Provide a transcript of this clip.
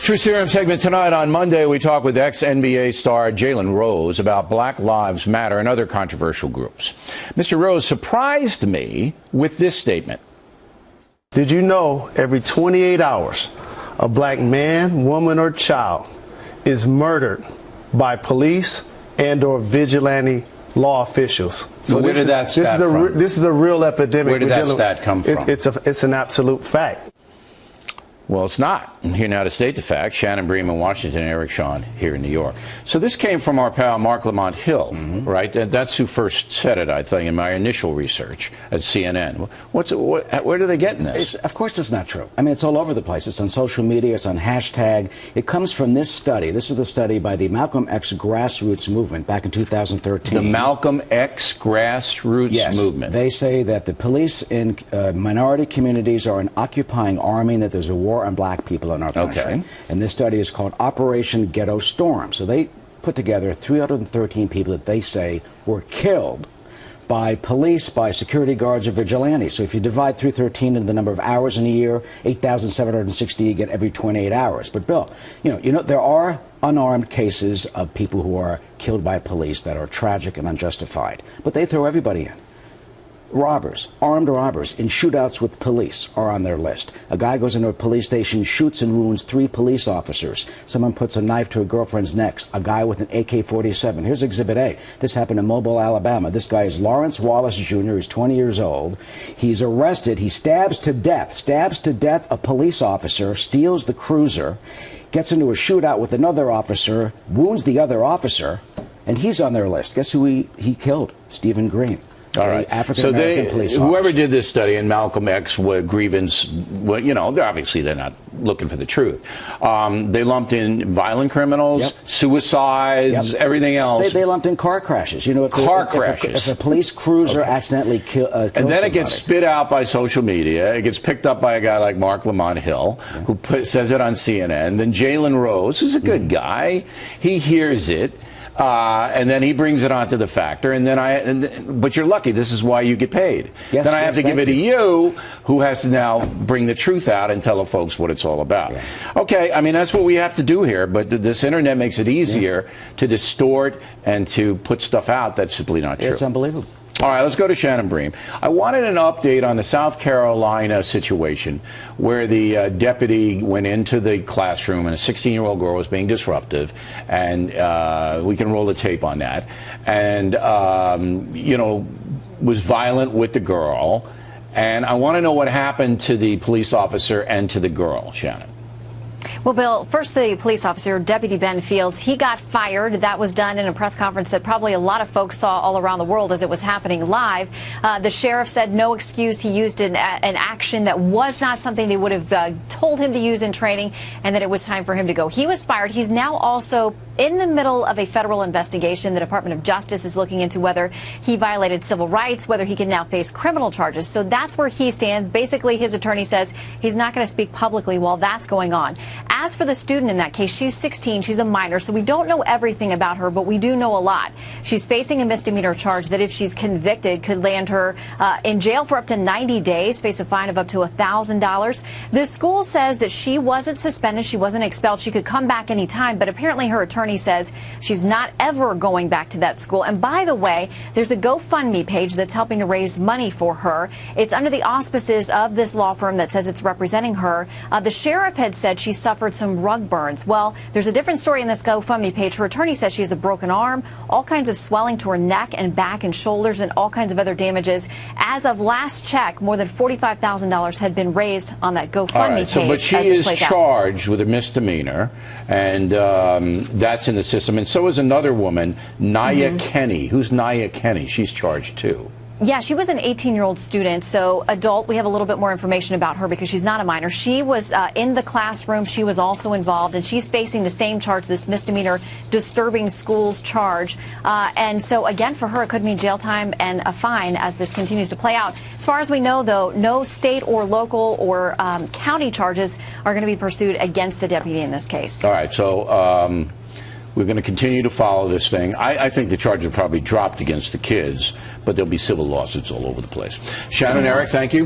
True Serum segment tonight. On Monday, we talk with ex-NBA star Jalen Rose about Black Lives Matter and other controversial groups. Mr. Rose surprised me with this statement. Did you know every 28 hours, a black man, woman, or child is murdered by police and or vigilante law officials? So where did that stat from? This is a real epidemic. Where did that stat come from? It's an absolute fact. Well, it's not. And here now to state the fact, Shannon Bream in Washington, Eric Shawn here in New York. So this came from our pal Marc Lamont Hill, right? That's who first said it, I think, in my initial research at CNN. Where did they get in this? Of course it's not true. I mean, it's all over the place. It's on social media. It's on hashtag. It comes from this study. This is the study by the Malcolm X grassroots movement back in 2013. The Malcolm X grassroots movement. They say that the police in minority communities are an occupying army and that there's a war on black people in our country. Okay. And this study is called Operation Ghetto Storm. So they put together 313 people that they say were killed by police, by security guards, or vigilantes. So if you divide 313 into the number of hours in a year, 8,760 you get every 28 hours. But Bill, you know there are unarmed cases of people who are killed by police that are tragic and unjustified. But they throw everybody in. Robbers, armed robbers in shootouts with police are on their list. A guy goes into a police station, shoots and wounds 3 police officers. Someone puts a knife to a girlfriend's neck. A guy with an AK-47. Here's Exhibit A. This happened in Mobile, Alabama. This guy is Lawrence Wallace Jr. He's 20 years old. He's arrested. He stabs to death a police officer, steals the cruiser, gets into a shootout with another officer, wounds the other officer, and he's on their list. Guess who he killed? Stephen Green. All right. So whoever did this study in Malcolm X grievance, well, you know, they're not looking for the truth. They lumped in violent criminals, suicides, everything else. They lumped in car crashes. You know, if a police cruiser accidentally kills and then somebody. it gets spit out by social media. It gets picked up by a guy like Marc Lamont Hill, who says it on CNN. Then Jalen Rose, who's a good guy, he hears it. And then he brings it onto the factor, but you're lucky. This is why you get paid. Then I have to give it to you, who has to now bring the truth out and tell the folks what it's all about. Okay, I mean, that's what we have to do here, but this internet makes it easier to distort and to put stuff out that's simply not true. It's unbelievable. All right, let's go to Shannon Bream. I wanted an update on the South Carolina situation where the deputy went into the classroom and a 16-year-old girl was being disruptive, and we can roll the tape on that, and, was violent with the girl. And I want to know what happened to the police officer and to the girl, Shannon. Well, Bill, first the police officer, Deputy Ben Fields, he got fired. That was done in a press conference that probably a lot of folks saw all around the world as it was happening live. The sheriff said no excuse. He used an action that was not something they would have told him to use in training, and that it was time for him to go. He was fired. He's now also in the middle of a federal investigation. The Department of Justice is looking into whether he violated civil rights, whether he can now face criminal charges. So that's where he stands. Basically, his attorney says he's not going to speak publicly while that's going on. As for the student in that case, she's 16. She's a minor, so we don't know everything about her, but we do know a lot. She's facing a misdemeanor charge that, if she's convicted, could land her in jail for up to 90 days, face a fine of up to $1,000. The school says that she wasn't suspended. She wasn't expelled. She could come back any time, but apparently her attorney says she's not ever going back to that school. And by the way, there's a GoFundMe page that's helping to raise money for her. It's under the auspices of this law firm that says it's representing her. The sheriff had said she suffered some rug burns. Well, there's a different story in this GoFundMe page. Her attorney says she has a broken arm, all kinds of swelling to her neck and back and shoulders, and all kinds of other damages. As of last check, more than $45,000 had been raised on that GoFundMe page. But she is charged with a misdemeanor, and that's in the system. And so is another woman, Nia Kenny. Who's Nia Kenny? She's charged too. Yeah, she was an 18-year-old student, so adult. We have a little bit more information about her because she's not a minor. She was in the classroom. She was also involved, and she's facing the same charge, this misdemeanor disturbing schools charge. And so, again, for her, it could mean jail time and a fine as this continues to play out. As far as we know, though, no state or local or county charges are going to be pursued against the deputy in this case. All right, so we're going to continue to follow this thing. I think the charges are probably dropped against the kids, but there'll be civil lawsuits all over the place. Shannon, Eric, thank you.